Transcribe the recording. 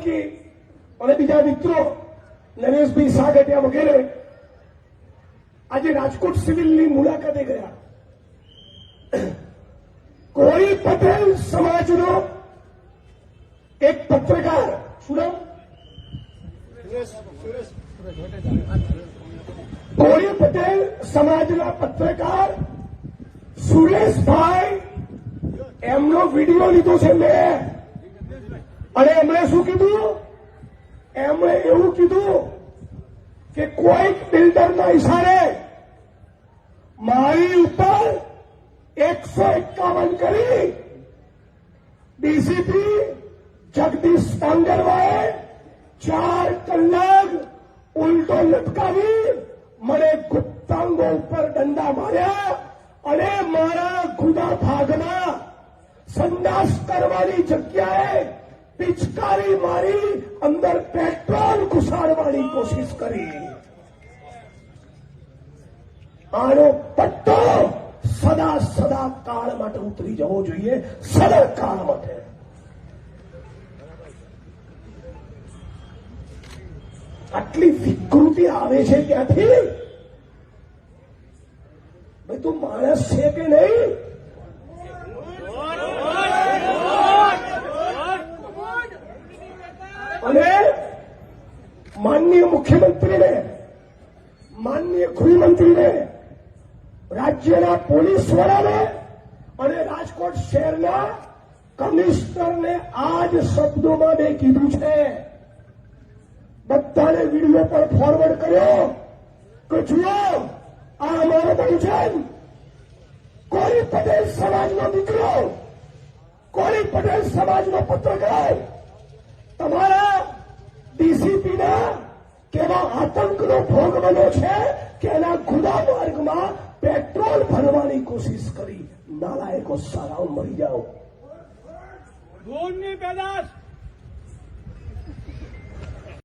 અને બીજા મિત્રો નરેશભાઈ સાગઠિયા વગેરે આજે રાજકોટ સિવિલની મુલાકાતે ગયા. કોળી પટેલ સમાજનો એક પત્રકાર, શું નામ? કોળી પટેલ સમાજના પત્રકાર સુરેશભાઈ, એમનો વિડીયો લીધો છે મેં, અને એમણે શું કીધું? એમણે એવું કીધું કે કોઈક બિલ્ડરના ઇશારે મારી ઉપર 151 કરી ડીસીપી જગદીશ પાંગરવાએ 4 કલાક ઉલટો લટકાવી મને ગુપ્તાંગો ઉપર દંડા માર્યા અને મારા ગુદા ભાગમાં સંડાસ કરવાની જગ્યાએ પિચકારી મારી અંદર પેટ્રોલ ઘુસાડવાની કોશિશ કરી. આનો પટ્ટો સદા સદા કાળ માટે ઉતરી જવો જોઈએ, સદા કાળ માટે. આટલી વિકૃતિ આવે છે ક્યાંથી? ભાઈ તું માણસ છે કે નહીં? અને માનનીય મુખ્યમંત્રીને, માનનીય ગૃહમંત્રીને, રાજ્યના પોલીસ વડાને અને રાજકોટ શહેરના કમિશનરને આ જ શબ્દોમાં મેં કીધું છે. બધાને વિડીયો પર ફોરવર્ડ કર્યો કે જુઓ, આ અમારો બહુજન કોળી પટેલ સમાજનો દીકરો, કોળી પટેલ સમાજનો પત્રકાર તમારા ડીસીપીના કેવા આતંકનો ભોગ બન્યો છે કે એના ગુદા માર્ગમાં પેટ્રોલ ભરવાની કોશિશ કરી. નાલાયકો સારાઓ મરી જાઓ. ધૂળની પેદાશ